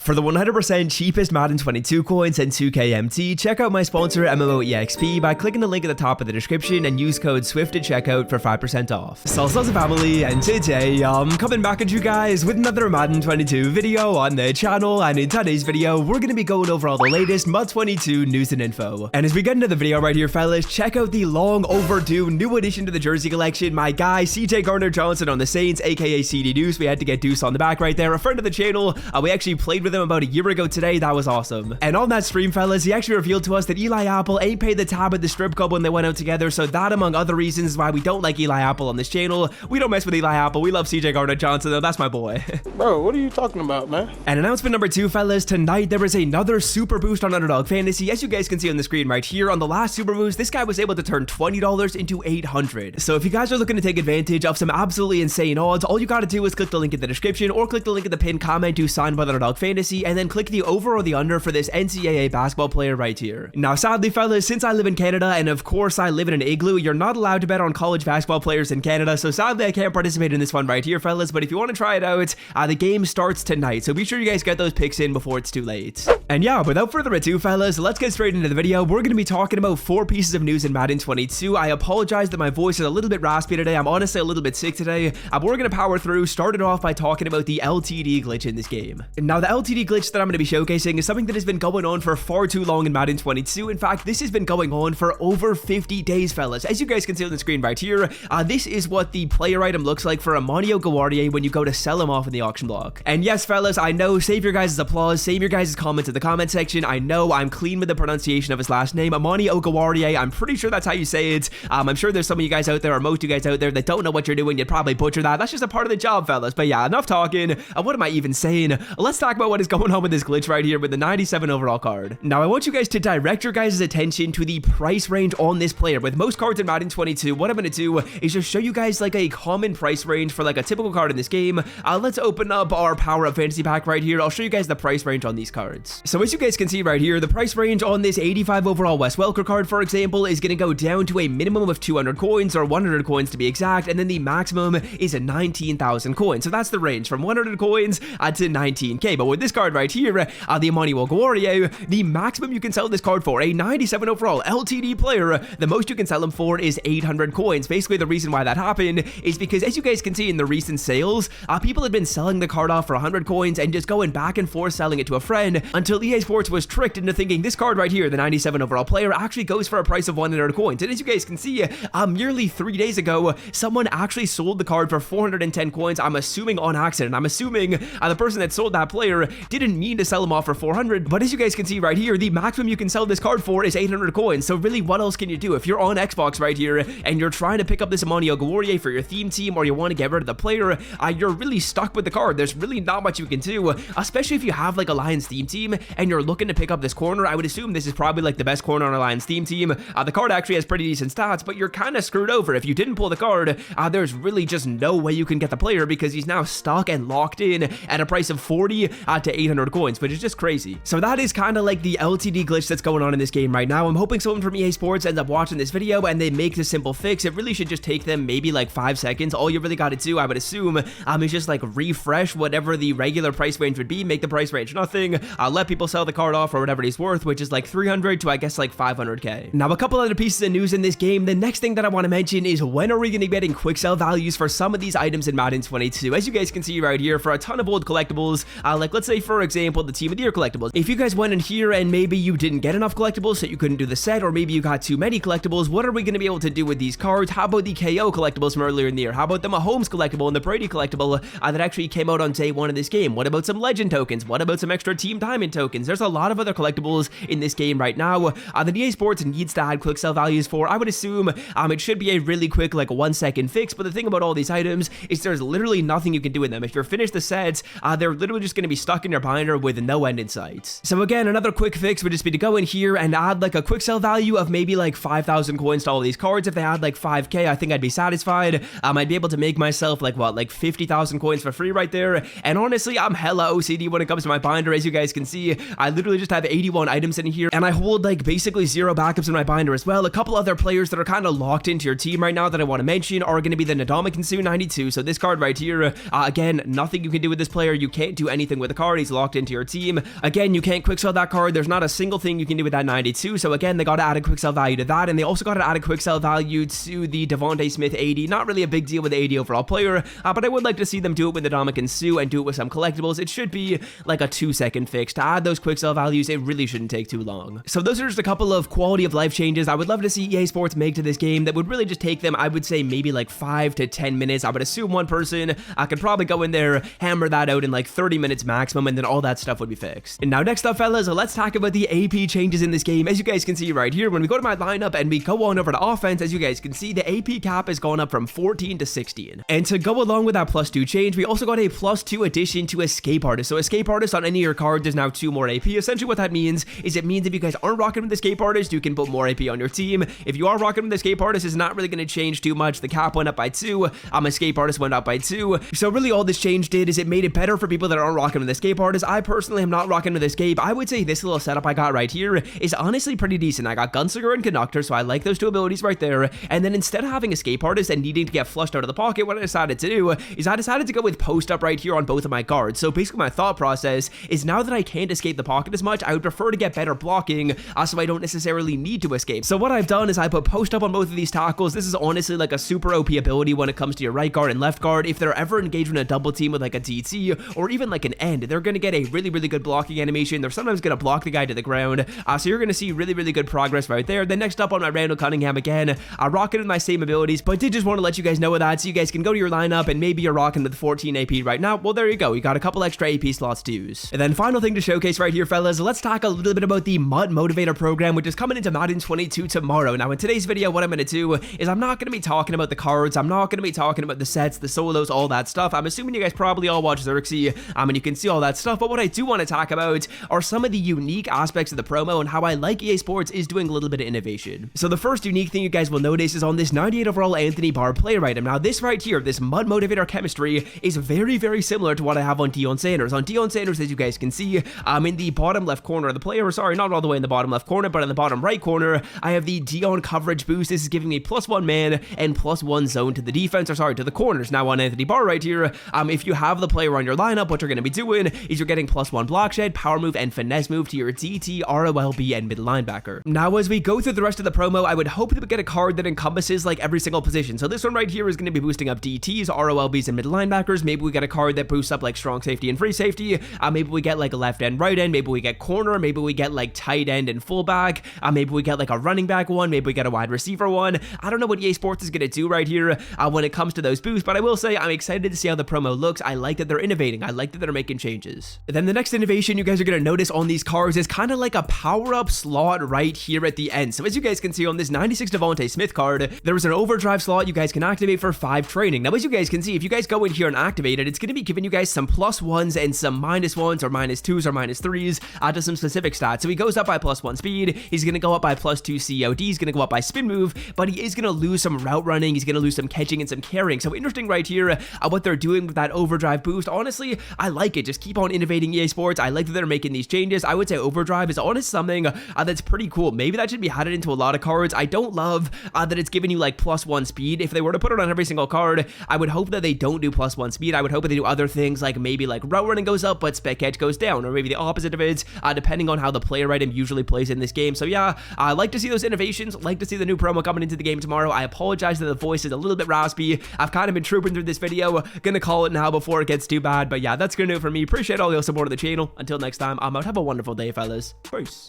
For the 100% cheapest Madden 22 coins and 2K MT, check out my sponsor MMOEXP by clicking the link at the top of the description and use code SWIFT at checkout for 5% off. Salsa family, and today I'm coming back at you guys with another Madden 22 video on the channel, and in today's video we're going to be going over all the latest MUT 22 news and info. And as we get into the video right here fellas, check out the long overdue new addition to the jersey collection, my guy CJ Gardner-Johnson on the Saints aka CD Deuce. We had to get Deuce on the back right there, a friend of the channel. We actually played with him about a year ago today. That was awesome. And on that stream fellas, he actually revealed to us that Eli Apple ain't paid the tab at the strip club when they went out together, so that among other reasons is why we don't like Eli Apple on this channel. We don't mess with Eli Apple, we love CJ Gardner-Johnson though, that's my boy. Bro, what are you talking about, man? And announcement number 2 fellas, tonight there is another super boost on Underdog Fantasy. As you guys can see on the screen right here, on the last super boost this guy was able to turn $20 into $800. So if you guys are looking to take advantage of some absolutely insane odds, all you gotta do is click the link in the description or click the link in the pinned comment to sign by Underdog Fantasy, and then click the over or the under for this NCAA basketball player right here. Now sadly fellas, since I live in Canada and of course I live in an igloo, you're not allowed to bet on college basketball players in Canada, so sadly I can't participate in this one right here fellas, but if you want to try it out, the game starts tonight, so be sure you guys get those picks in before it's too late. And yeah, without further ado fellas, let's get straight into the video. We're going to be talking about 4 pieces of news in Madden 22. I apologize that my voice is a little bit raspy today, I'm honestly a little bit sick today, but we're going to power through, starting off by talking about the LTD glitch in this game. Now the LTD glitch that I'm going to be showcasing is something that has been going on for far too long in Madden 22. In fact, this has been going on for over 50 days, fellas. As you guys can see on the screen right here, this is what the player item looks like for Amani Oguwardia when you go to sell him off in the auction block. And yes, fellas, I know, save your guys' applause, save your guys' comments in the comment section. I know I'm clean with the pronunciation of his last name, Amani Oguwardia. I'm pretty sure that's how you say it. I'm sure there's some of you guys out there, or most of you guys out there, that don't know what you're doing. You'd probably butcher that. That's just a part of the job, fellas. But yeah, enough talking. What am I even saying? Let's talk about what is going on with this glitch right here with the 97 overall card. Now I want you guys to direct your guys' attention to the price range on this player. With most cards in Madden 22, what I'm going to do is just show you guys like a common price range for like a typical card in this game. Let's open up our Power Up Fantasy Pack right here. I'll show you guys the price range on these cards. So as you guys can see right here, the price range on this 85 overall Wes Welker card, for example, is going to go down to a minimum of 200 coins, or 100 coins to be exact, and then the maximum is a 19,000 coins. So that's the range from 100 coins to 19k. But with this card right here, the Amani Oguwardia, the maximum you can sell this card for, a 97 overall LTD player, the most you can sell him for is 800 coins. Basically the reason why that happened is because, as you guys can see in the recent sales, people had been selling the card off for 100 coins and just going back and forth selling it to a friend until EA Sports was tricked into thinking this card right here, the 97 overall player, actually goes for a price of 100 coins. And as you guys can see, nearly 3 days ago, someone actually sold the card for 410 coins, I'm assuming on accident. I'm assuming the person that sold that player didn't mean to sell him off for 400, but as you guys can see right here, the maximum you can sell this card for is 800 coins. So really, what else can you do? If you're on Xbox right here and you're trying to pick up this Amani Oguwardia for your theme team, or you want to get rid of the player, you're really stuck with the card. There's really not much you can do, especially if you have like a Lions theme team and you're looking to pick up this corner. I would assume this is probably like the best corner on a Lions theme team. The card actually has pretty decent stats, but you're kind of screwed over. If you didn't pull the card, there's really just no way you can get the player because he's now stuck and locked in at a price of 40 to 800 coins, which is just crazy. So that is kind of like the LTD glitch that's going on in this game right now. I'm hoping someone from EA Sports ends up watching this video and they make this simple fix. It really should just take them maybe like 5 seconds. All you really got to do, I would assume, is just like refresh whatever the regular price range would be, make the price range nothing, let people sell the card off for whatever he's worth, which is like 300 to I guess like 500k. Now a couple other pieces of news in this game. The next thing that I want to mention is, when are we going to be getting quick sell values for some of these items in Madden 22? As you guys can see right here, for a ton of old collectibles, like let's say for example the Team of the Year collectibles, if you guys went in here and maybe you didn't get enough collectibles so you couldn't do the set, or maybe you got too many collectibles, what are we going to be able to do with these cards? How about the KO collectibles from earlier in the year? How about the Mahomes collectible and the Brady collectible that actually came out on day 1 of this game? What about some legend tokens? What about some extra Team Diamond tokens? There's a lot of other collectibles in this game right now that EA Sports needs to add quick sell values for. I would assume it should be a really quick like 1-second fix, but the thing about all these items is there's literally nothing you can do with them. If you're finished the sets, they're literally just going to be stuck in your binder with no end in sight. So again, another quick fix would just be to go in here and add like a quick sell value of maybe like 5,000 coins to all these cards. If they had like 5k, I think I'd be satisfied. I'd be able to make myself like what, like 50,000 coins for free right there. And honestly, I'm hella OCD when it comes to my binder. As you guys can see, I literally just have 81 items in here, and I hold like basically 0 backups in my binder as well. A couple other players that are kind of locked into your team right now that I want to mention are going to be the Ndamukong Suh 92. So this card right here, again, nothing you can do with this player. You can't do anything with the card. card. He's locked into your team. Again, you can't quick sell that card. There's not a single thing you can do with that 92. So again, they got to add a quick sell value to that, and they also got to add a quick sell value to the Devontae Smith 80. Not really a big deal with the 80 overall player, but I would like to see them do it with the Ndamukong Suh and do it with some collectibles. It should be like a 2-second fix to add those quick sell values. It really shouldn't take too long. So those are just a couple of quality of life changes I would love to see EA Sports make to this game that would really just take them, I would say, maybe like 5 to 10 minutes. I would assume one person could probably go in there, hammer that out in like 30 minutes maximum, and then all that stuff would be fixed. And now next up, fellas, let's talk about the AP changes in this game. As you guys can see right here, when we go to my lineup and we go on over to offense, as you guys can see, the AP cap has gone up from 14 to 16. And to go along with that +2 change, we also got a +2 addition to Escape Artist. So Escape Artist on any of your cards is now 2 more AP. Essentially what that means is it means if you guys aren't rocking with Escape Artist, you can put more AP on your team. If you are rocking with Escape Artist, it's not really going to change too much. The cap went up by 2, Escape Artist went up by 2. So really all this change did is it made it better for people that aren't rocking with Escape Artist. I personally am not rocking with Escape. I would say this little setup I got right here is honestly pretty decent. I got Gunslinger and Conductor, so I like those 2 abilities right there. And then instead of having Escape Artist and needing to get flushed out of the pocket, what I decided to do is I decided to go with Post Up right here on both of my guards. So basically my thought process is now that I can't escape the pocket as much, I would prefer to get better blocking so I don't necessarily need to escape. So what I've done is I put Post Up on both of these tackles. This is honestly like a super OP ability when it comes to your right guard and left guard. If they're ever engaged in a double team with like a DT or even like an end, they're going to get a really good blocking animation. They're sometimes going to block the guy to the ground. So you're going to see really good progress right there. Then next up on my Randall Cunningham again, rocking with my same abilities, but did just want to let you guys know of that so you guys can go to your lineup and maybe you're rocking with 14 AP right now. Well, there you go. You got a couple extra AP slots to use. And then final thing to showcase right here, fellas, let's talk a little bit about the MUT Motivator program, which is coming into Madden 22 tomorrow. Now in today's video, what I'm going to do is I'm not going to be talking about the cards. I'm not going to be talking about the sets, the solos, all that stuff. I'm assuming you guys probably all watch Xerxes, and you can see all that stuff, but what I do want to talk about are some of the unique aspects of the promo and how I like EA Sports is doing a little bit of innovation. So the first unique thing you guys will notice is on this 98 overall Anthony Barr player item. Now this right here, this MUT Motivator chemistry is very similar to what I have on Deion Sanders. On Deion Sanders, as you guys can see, in the bottom left corner of the player, sorry, not all the way in the bottom left corner, but in the bottom right corner, I have the Deion coverage boost. This is giving me +1 man and +1 zone to the defense, or sorry, to the corners. Now on Anthony Barr right here, if you have the player on your lineup, what you're going to be doing is you're getting +1 block shed, power move, and finesse move to your DT, ROLB, and middle linebacker. Now as we go through the rest of the promo, I would hope that we get a card that encompasses like every single position. So this one right here is going to be boosting up DTs, ROLBs, and middle linebackers. Maybe we get a card that boosts up like strong safety and free safety. Maybe we get like a left end, right end. Maybe we get corner. Maybe we get like tight end and fullback. Maybe we get like a running back one. Maybe we get a wide receiver one. I don't know what EA Sports is going to do right here when it comes to those boosts, but I will say I'm excited to see how the promo looks. I like that they're innovating. I like that they're making changes. Then the next innovation you guys are going to notice on these cards is kind of like a power-up slot right here at the end. So as you guys can see on this 96 Devontae Smith card, there is an overdrive slot you guys can activate for 5 training. Now as you guys can see, if you guys go in here and activate it, it's going to be giving you guys some +1s and some -1s or -2s or -3s to some specific stats. So he goes up by +1 speed, he's going to go up by +2 COD, he's going to go up by spin move, but he is going to lose some route running, he's going to lose some catching and some carrying. So interesting right here what they're doing with that overdrive boost. Honestly, I like it. Just keep on innovating, EA Sports. I like that they're making these changes. I would say overdrive is honestly something that's pretty cool. Maybe that should be added into a lot of cards. I don't love that it's giving you like +1 speed. If they were to put it on every single card, I would hope that they don't do +1 speed. I would hope that they do other things like maybe like route running goes up but spec catch goes down, or maybe the opposite of it, depending on how the player item usually plays in this game. So yeah, I like to see those innovations, like to see the new promo coming into the game tomorrow. I apologize that the voice is a little bit raspy. I've kind of been trooping through this video, gonna call it now before it gets too bad, but yeah, that's gonna do it for me. Appreciate all your support of the channel. Until next time, I'm out. Have a wonderful day, fellas. Peace.